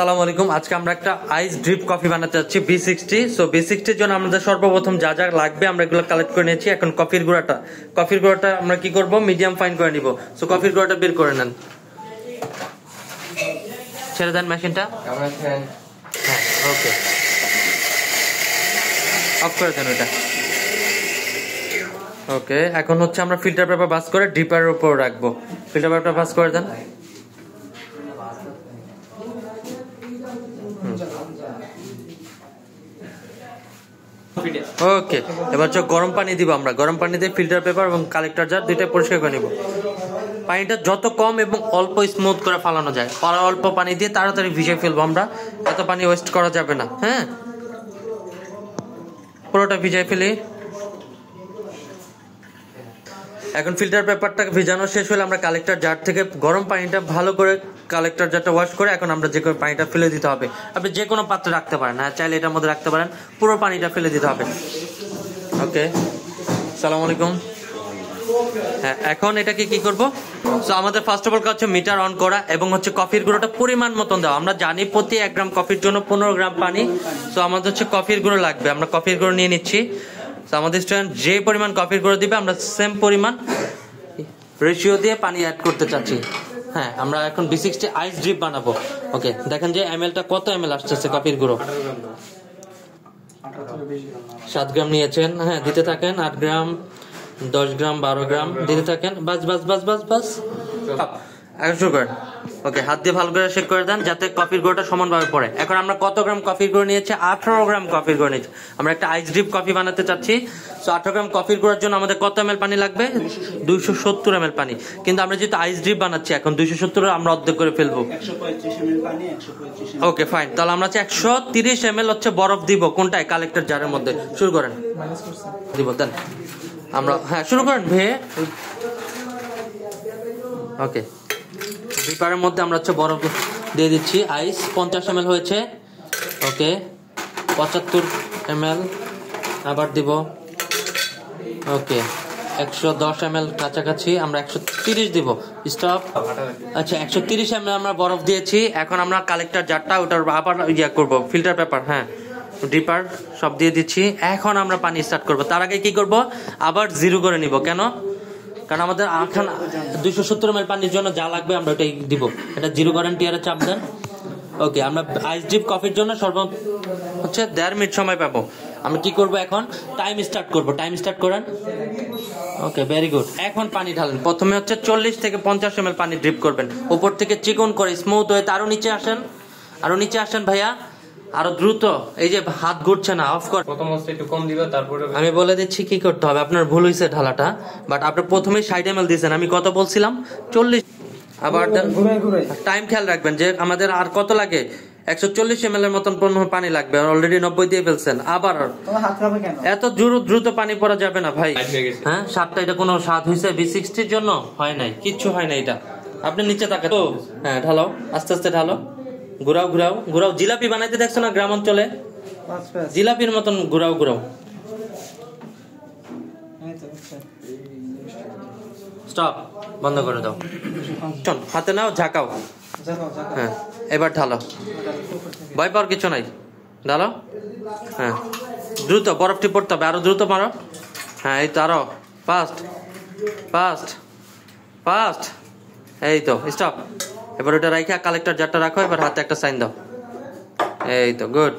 আসসালামু আলাইকুম। আজকে আমরা একটা আইস ড্রিপ কফি বানাতে যাচ্ছি B60। সো B60 এর জন্য আমাদের সর্বপ্রথম যা যা লাগবে আমরা এগুলো কালেক্ট করে নিয়েছি। এখন কফির গুঁড়াটা আমরা কি করব, মিডিয়াম ফাইন করে নিব। সো কফির গুঁড়াটা বের করে নেন, ছেড়ে দেন মেশিনটা। হ্যাঁ, ওকে, অফ করে দেন ওটা। ওকে, এখন হচ্ছে আমরা ফিল্টার পেপার ভাঁজ করে ড্রিপারের উপর রাখবো। ফিল্টার পেপারটা ভাঁজ করে দেন। ওকে, এবার গরম পানি দিব। আমরা গরম পানি দিয়ে ফিল্টার পেপার এবং কালেক্টর জার দুইটা পরিষ্কার করে নিব। পানিটা যত কম এবং অল্প স্মুথ করে ফালানো যায়, অল্প পানি দিয়ে তাড়াতাড়ি ভিজে ফেলবো আমরা। এত পানি ওয়েস্ট করা যাবে না। হ্যাঁ, পুরোটা ভিজাই ফেলি। এখন ফিল্টার পেপারটাকে ভিজানো শেষ হলে আমরা কালেক্টর জার থেকে গরম পানিটা ভালো করে কালেক্টর জারটা ওয়াশ করে এখন আমরা যে পানিটা ফেলে দিতে হবে। আপনি যে কোনো পাত্রে রাখতে পারেন, হ্যাঁ চাইলে এটার মধ্যে রাখতে পারেন। পুরো পানিটা ফেলে দিতে হবে। ওকে, আসসালামু আলাইকুম। হ্যাঁ, এখন এটাকে কি করব? সো আমাদের ফার্স্ট অফ অল কাজ হচ্ছে মিটার অন করা এবং হচ্ছে কফির গুঁড়োটা পরিমাণ মতন দেওয়া। আমরা জানি প্রতি 1 গ্রাম কফির জন্য 15 গ্রাম পানি। সো আমাদের হচ্ছে কফির গুঁড়ো লাগবে। আমরা কফির গুঁড়ো নিয়ে নিচ্ছি। সো আমাদের স্টুডেন্ট যে পরিমাণ কফির গুঁড়ো দিবে আমরা সেম পরিমাণ রেশিও দিয়ে পানি অ্যাড করতে চাচ্ছি। হ্যাঁ, আমরা এখন B60 আইস ড্রিপ বানাবো। ওকে, দেখেন যে এমএলটা কত এমএল আসছে কফির গুঁড়ো। 7 গ্রাম নিয়েছেন। হ্যাঁ, দিতে থাকেন। 8 গ্রাম, 10 গ্রাম, 12 গ্রাম দিতে থাকেন। বাস বাস বাস বাস বাস, এখন শুরু করেন। ওকে, হাত দিয়ে ভালো করে শেক করে দেন যাতে কফির গুঁড়োটা সমানভাবে পড়ে। এখন আমরা কত গ্রাম কফির গুঁড়ো নিয়েছি? 18 গ্রাম কফির গুঁড়ো নিয়েছি। আমরা একটা আইস ড্রিপ কফি বানাতে চাচ্ছি। সো 18 গ্রাম কফির গুঁড়োর জন্য আমাদের কত এমএল পানি লাগবে? 270 এমএল পানি। কিন্তু আমরা যেহেতু আইস ড্রিপ বানাচ্ছি এখন 270 আমরা অর্ধেক করে ফেলবো। 135 এমএল পানি, 135 এমএল। ওকে, ফাইন। তাহলে আমরা 130 এমএল হচ্ছে বরফ দিব। কোনটায়? কালেক্টর জারের মধ্যে। শুরু করেন। দিব দেন আমরা। হ্যাঁ, শুরু করেন ভে। ওকে, ড্রিপারের মধ্যে আমরা হচ্ছে বরফ দিয়ে দিচ্ছি। আইস 50 এমএল হয়েছে। ওকে, 75 এমএল আবার দিব। ওকে, 110 এমএল কাছাকাছি। আমরা 130 দিব। স্টপ। আচ্ছা, 130 এমএল আমরা বরফ দিয়েছি। এখন আমরা কালেক্টর জারটা ওটার আবার করব ফিল্টার পেপার। হ্যাঁ, ড্রিপার সব দিয়ে দিচ্ছি। এখন আমরা পানি স্টার্ট করব। তার আগে কি করব? আবার জিরো করে নিব। কেন? কারণ আমাদের এখন 270 এমএল পানির জন্য যা লাগবে আমরা ওটাই দিব। এটা জিরো করেন, টিয়ারে চাপ দেন। ওকে, আমরা আইস ড্রিপ কফির জন্য হচ্ছে 1.5 মিনিট সময় পাবো। আমরা কি করব এখন? টাইম স্টার্ট করব। টাইম স্টার্ট করেন। ওকে, ভেরি গুড। এখন পানি ঢালেন। প্রথমে হচ্ছে 40 থেকে 50 এমএল পানি ড্রিপ করবেন। উপর থেকে চিকন করে স্মুথ হয়ে আরো নিচে আসেন। আরো নিচে আসেন ভাইয়া, আরো দ্রুত। এই যে হাত ঘুরছে না, অফ কর। প্রথম অবস্থায় একটু কম দিবা, তারপরে আমি বলে দিচ্ছি কি করতে হবে। আপনার ভুল হয়েছে ঢালাটা, বাট আপনি প্রথমেই 60 এমএল দিয়েছেন। আমি কত বলছিলাম? 40। আবার টাইম খেয়াল রাখবেন যে আমাদের আর কত লাগে। 140 এমএল এর মতন পানি লাগবে। অলরেডি 90 দিয়ে ফেলছেন। আবার এত দ্রুত পানি পড়া যাবে না ভাই। হ্যাঁ, স্বাদটা এটা কোনো স্বাদ হয়েছে B60 জন্য? হয় নাই, কিচ্ছু হয় না। এটা আপনি নিচে তাকান। হ্যাঁ, ঢালো, আস্তে আস্তে ঢালো। ঘুরাও ঘুরাও ঘুরাও। জিলাপি বানাইতে দেখছো না গ্রাম অঞ্চলে? জিলাপির মতন ঘুরাও ঘুরাও। স্টপ, বন্ধ করে দাও। চল, হাতে নাও, ঝাঁকাও। হ্যাঁ, এবার ঢালো। ভয় পাওয়ার কিছু নাই, ঢালো। হ্যাঁ, দ্রুত বরফটি পড়তে হবে। আরো দ্রুত মারো। হ্যাঁ, এই তো, আরো ফাস্ট ফাস্ট ফাস্ট। এই তো, স্টপ। এবার ওটা রাখা কালেক্টর জারটা রাখো। এবার হাতে একটা সাইন দাও। এই তো, গুড।